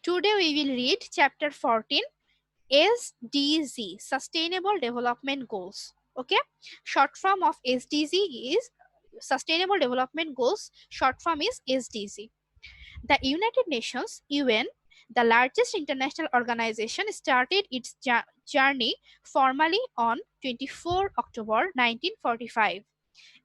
Today we will read chapter 14, SDG, Sustainable Development Goals. Okay, short form of SDG is Sustainable Development Goals. Short form is SDG. The United Nations (UN), the largest international organization, started its journey formally on 24 October 1945.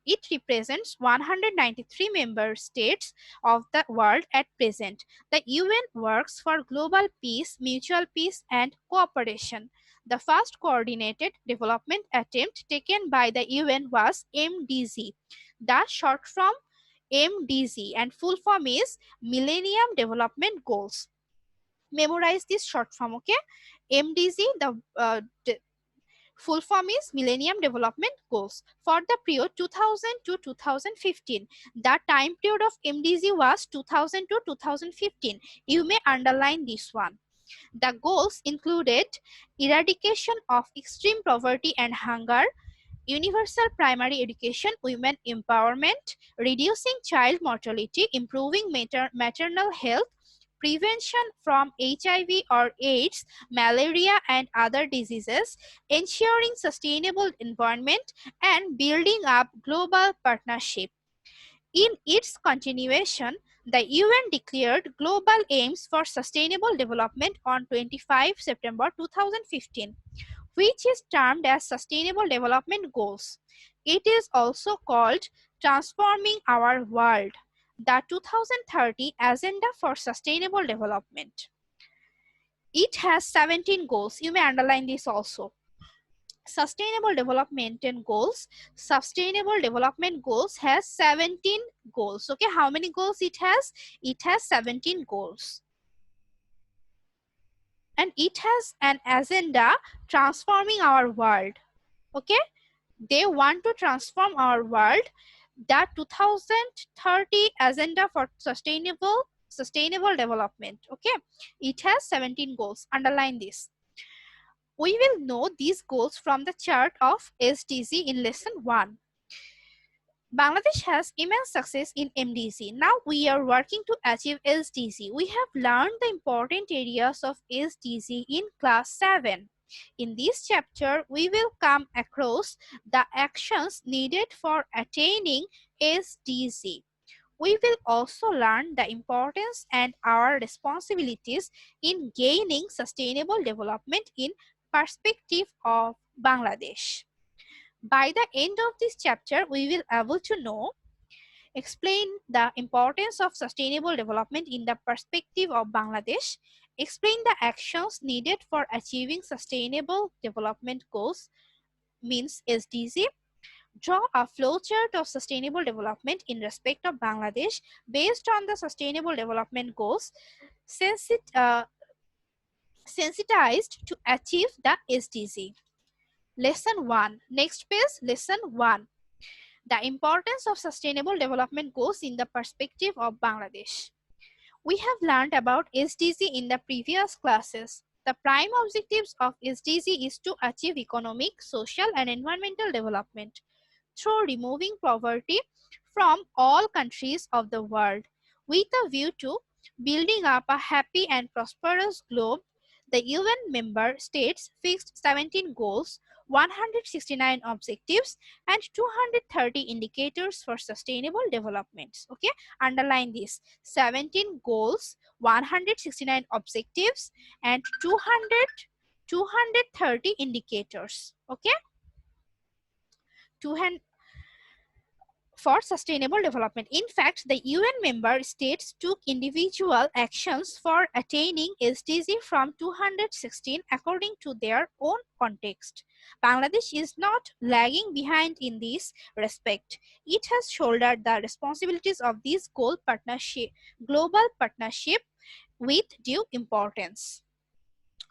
It represents 193 member states of the world at present. The UN works for global peace, mutual peace, and cooperation. The first coordinated development attempt taken by the UN was MDG. The short form MDG and full form is Millennium Development Goals. Memorize this short form, okay? MDG, the full form is Millennium Development Goals for the period 2000 to 2015. The time period of MDG was 2000 to 2015. You may underline this one. The goals included eradication of extreme poverty and hunger, universal primary education, women empowerment, reducing child mortality, improving maternal health, prevention from HIV or AIDS, malaria and other diseases, ensuring sustainable environment, and building up global partnership. In its continuation, the UN declared global aims for sustainable development on 25 September 2015, which is termed as Sustainable Development Goals. It is also called Transforming Our World, the 2030 Agenda for Sustainable Development. It has 17 goals. You may underline this also. Sustainable Development has 17 goals. Okay, how many goals it has? It has 17 goals. And it has an agenda transforming our world. Okay, they want to transform our world. The 2030 Agenda for Sustainable Development. Okay, it has 17 goals. Underline this. We will know these goals from the chart of SDG in lesson 1. Bangladesh has immense success in MDG. Now we are working to achieve SDG. We have learned the important areas of SDG in class 7. In this chapter, we will come across the actions needed for attaining SDG. We will also learn the importance and our responsibilities in gaining sustainable development in perspective of Bangladesh. By the end of this chapter, we will able to know, explain the importance of sustainable development in the perspective of Bangladesh, explain the actions needed for achieving sustainable development goals, means SDG, draw a flowchart of sustainable development in respect of Bangladesh based on the sustainable development goals, sensitized to achieve the SDG. Lesson 1. Next page, lesson 1. The importance of sustainable development goals in the perspective of Bangladesh. We have learned about SDG in the previous classes. The prime objectives of SDG is to achieve economic, social, and environmental development through removing poverty from all countries of the world. With a view to building up a happy and prosperous globe, the UN member states fixed 17 goals, 169 objectives, and 230 indicators for sustainable development. Okay, underline this: 17 goals, 169 objectives, and 230 indicators. Okay, for sustainable development. In fact, the UN member states took individual actions for attaining SDG from 216 according to their own context. Bangladesh is not lagging behind in this respect. It has shouldered the responsibilities of this global partnership with due importance.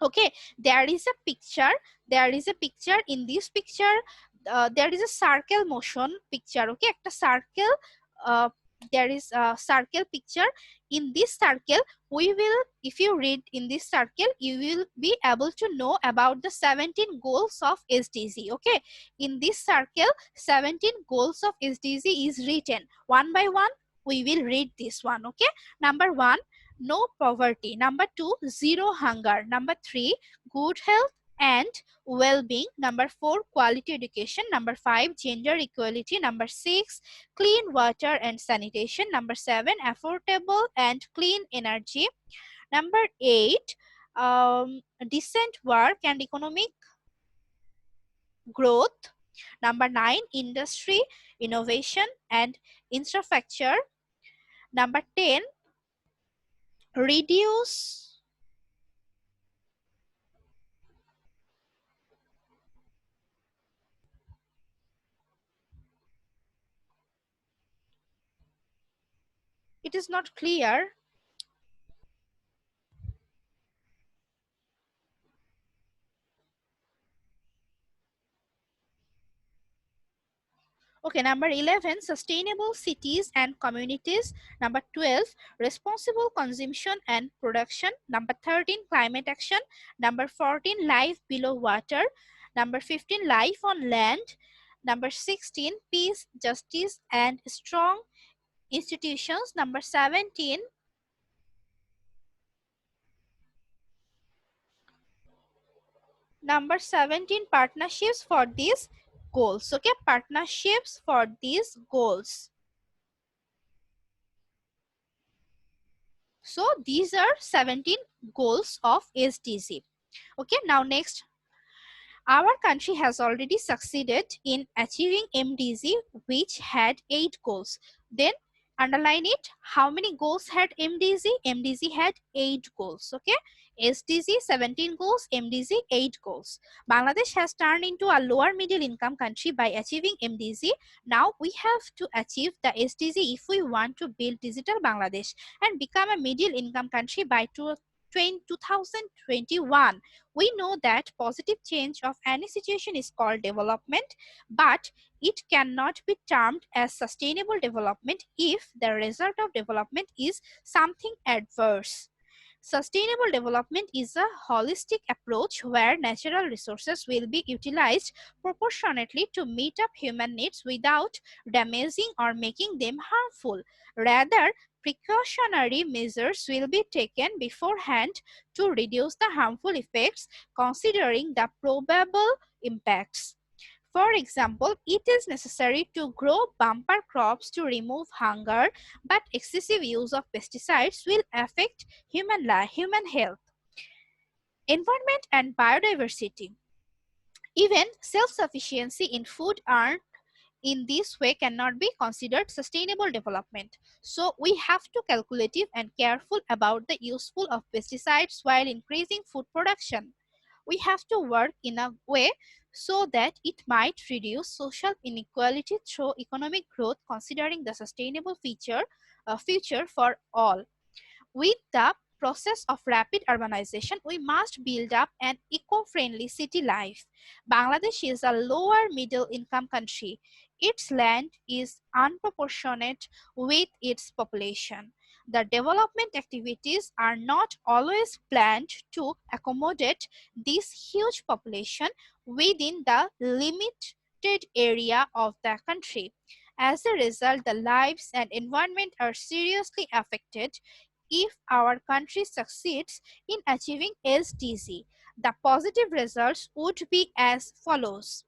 Okay, there is a picture in this picture. There is a circle motion picture. Okay, একটা circle, there is a circle picture. In this circle, if you read in this circle, you will be able to know about the 17 goals of SDG. Okay, in this circle, 17 goals of SDG is written one by one. We will read this one. Okay, number 1, no poverty. Number 2, zero hunger. Number 3, good health and well-being. Number 4, quality education. Number 5, gender equality. Number 6, clean water and sanitation. Number 7, affordable and clean energy. Number 8, decent work and economic growth. Number 9, industry, innovation and infrastructure. Number 10, reduce. It is not clear. Okay, number 11, sustainable cities and communities. Number 12, responsible consumption and production. Number 13, climate action. Number 14, life below water. Number 15, life on land. Number 16, peace, justice, and strong institutions. Number 17, partnerships for these goals. Okay, partnerships for these goals. So these are 17 goals of SDG. Okay, now next, our country has already succeeded in achieving MDG, which had 8 goals. Then underline it. How many goals had MDG? MDG had 8 goals. Okay, SDG 17 goals, MDG 8 goals. Bangladesh has turned into a lower middle income country by achieving MDG. Now we have to achieve the SDG if we want to build digital Bangladesh and become a middle income country by 2021. We know that positive change of any situation is called development, but it cannot be termed as sustainable development if the result of development is something adverse. Sustainable development is a holistic approach where natural resources will be utilized proportionately to meet up human needs without damaging or making them harmful. Rather, precautionary measures will be taken beforehand to reduce the harmful effects considering the probable impacts. For example, it is necessary to grow bumper crops to remove hunger, but excessive use of pesticides will affect human health. Environment and biodiversity. Even self-sufficiency in food earned in this way cannot be considered sustainable development. So we have to calculative and careful about the useful of pesticides while increasing food production. We have to work in a way so that it might reduce social inequality through economic growth, considering the sustainable future for all. With the process of rapid urbanization, we must build up an eco-friendly city life. Bangladesh is a lower middle income country. Its land is unproportionate with its population. The development activities are not always planned to accommodate this huge population within the limited area of the country. As a result, the lives and environment are seriously affected. If our country succeeds in achieving SDG, the positive results would be as follows.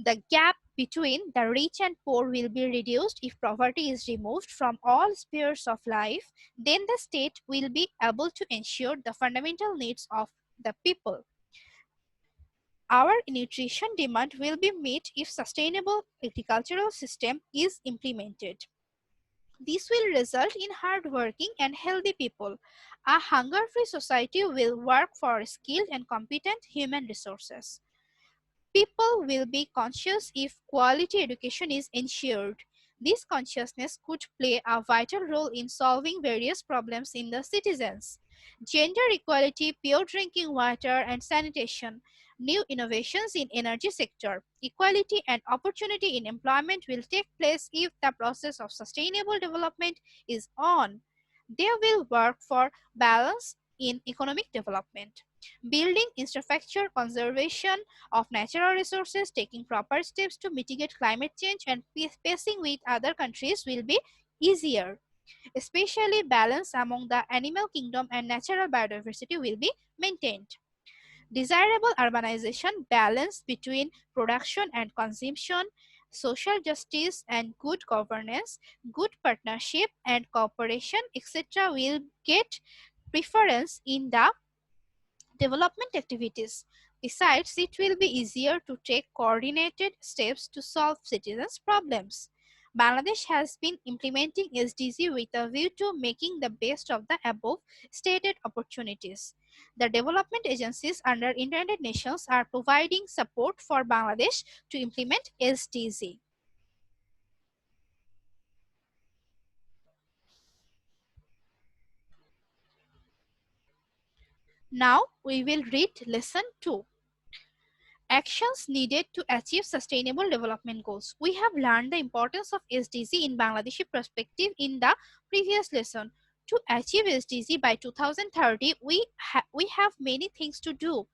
The gap between the rich and poor will be reduced if poverty is removed from all spheres of life. Then the state will be able to ensure the fundamental needs of the people. Our nutrition demand will be met if sustainable agricultural system is implemented. This will result in hardworking and healthy people. A hunger-free society will work for skilled and competent human resources. People will be conscious if quality education is ensured. This consciousness could play a vital role in solving various problems in the citizens. Gender equality, pure drinking water and sanitation, new innovations in energy sector, equality and opportunity in employment will take place if the process of sustainable development is on. They will work for balance in economic development. Building infrastructure, conservation of natural resources, taking proper steps to mitigate climate change and pacing with other countries will be easier. Especially balance among the animal kingdom and natural biodiversity will be maintained. Desirable urbanization, balance between production and consumption, social justice and good governance, good partnership and cooperation, etc. will get preference in the development activities. Besides, it will be easier to take coordinated steps to solve citizens' problems. Bangladesh has been implementing SDG with a view to making the best of the above stated opportunities. The development agencies under United Nations are providing support for Bangladesh to implement SDG. Now we will read lesson 2. Actions needed to achieve sustainable development goals. We have learned the importance of SDG in Bangladeshi perspective in the previous lesson. To achieve SDG by 2030, we have many things to do.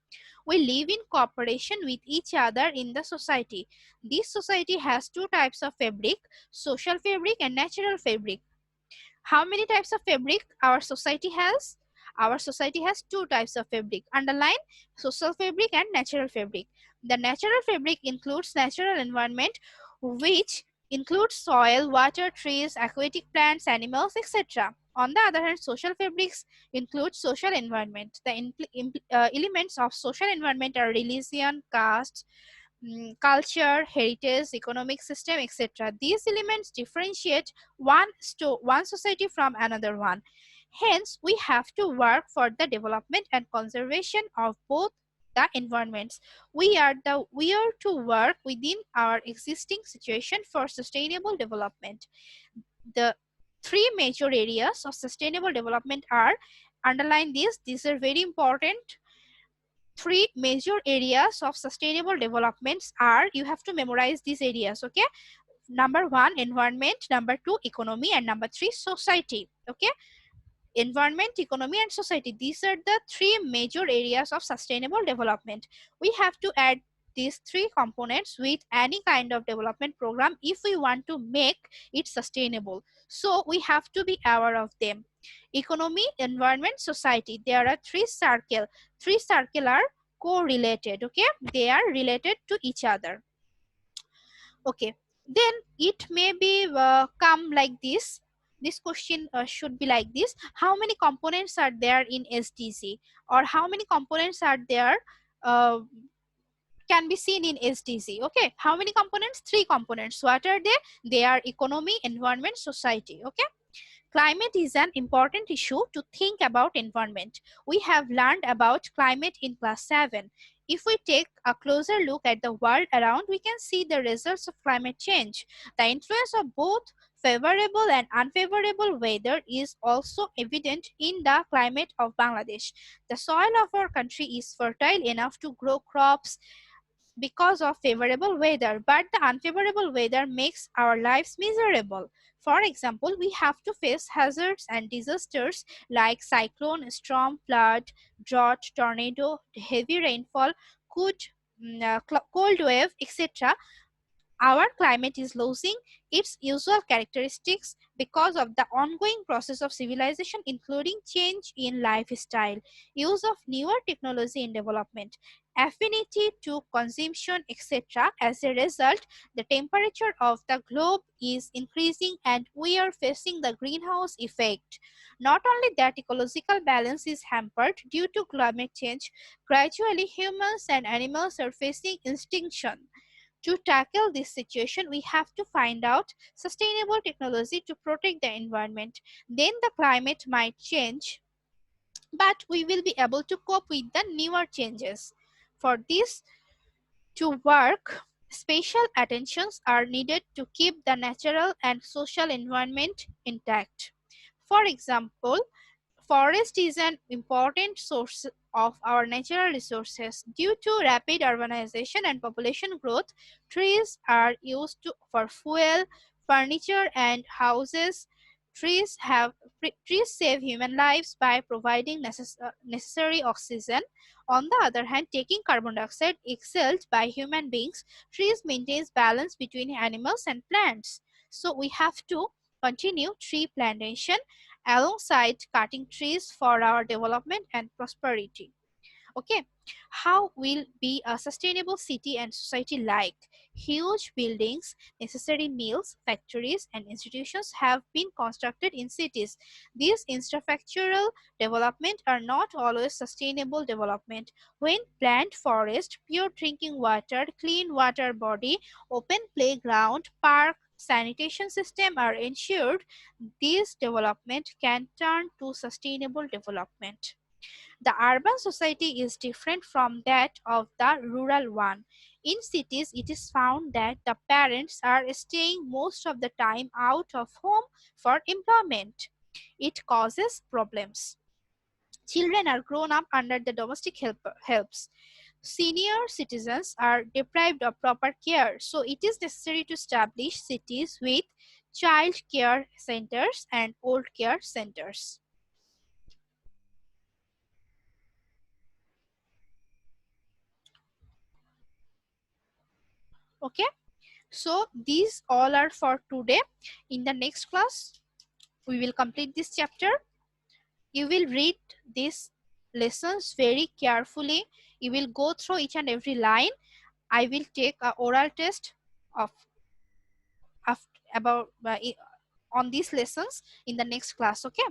We live in cooperation with each other in the society. This society has two types of fabric, social fabric and natural fabric. How many types of fabric our society has? Our society has two types of fabric. Underline social fabric and natural fabric. The natural fabric includes natural environment, which includes soil, water, trees, aquatic plants, animals, etc. On the other hand, social fabrics include social environment. The elements of social environment are religion, caste, culture, heritage, economic system, etc. These elements differentiate one society from another one. Hence, we have to work for the development and conservation of both the environments. We are to work within our existing situation for sustainable development. The three major areas of sustainable development are, underline this, these are very important. Three major areas of sustainable developments are, you have to memorize these areas, okay? Number one, environment. Number two, economy. And number three, society. Okay, environment, economy and society, these are the three major areas of sustainable development. We have to add these three components with any kind of development program if we want to make it sustainable. So we have to be aware of them. Economy, environment, society, there are three circle are correlated. Okay, they are related to each other. Okay, then it may be come like this question should be like this: how many components are there in SDG, or how many components are there uh, can be seen in SDG? Okay, how many components? Three components. What are they? They are economy, environment, society. Okay, climate is an important issue to think about environment. We have learned about climate in class 7. If we take a closer look at the world around, we can see the results of climate change. The influence of both favorable and unfavorable weather is also evident in the climate of Bangladesh. The soil of our country is fertile enough to grow crops because of favorable weather, but the unfavorable weather makes our lives miserable. For example, we have to face hazards and disasters like cyclone, storm, flood, drought, tornado, heavy rainfall, could cold wave, etc. Our climate is losing its usual characteristics because of the ongoing process of civilization, including change in lifestyle, use of newer technology in development, affinity to consumption, etc. As a result, the temperature of the globe is increasing and we are facing the greenhouse effect. Not only that, ecological balance is hampered due to climate change. Gradually, humans and animals are facing extinction. To tackle this situation, we have to find out sustainable technology to protect the environment. Then the climate might change, but we will be able to cope with the newer changes. For this to work, special attentions are needed to keep the natural and social environment intact. For example, forest is an important source of our natural resources. Due to rapid urbanization and population growth, trees are used for fuel, furniture, and houses. Trees save human lives by providing necessary oxygen. On the other hand, taking carbon dioxide exhaled by human beings, trees maintains balance between animals and plants. So we have to continue tree plantation alongside cutting trees for our development and prosperity. Okay, how will be a sustainable city and society like? Huge buildings, necessary mills, factories, and institutions have been constructed in cities. These infrastructural development are not always sustainable development. When plant forest, pure drinking water, clean water body, open playground, park, sanitation system are ensured, this development can turn to sustainable development. The urban society is different from that of the rural one. In cities, it is found that the parents are staying most of the time out of home for employment. It causes problems. Children are grown up under the domestic helps. Senior citizens are deprived of proper care, so it is necessary to establish cities with child care centers and old care centers. Okay. So these all are for today. In the next class, we will complete this chapter. You will read these lessons very carefully. You will go through each and every line. I will take a oral test of, of about on these lessons in the next class. Okay.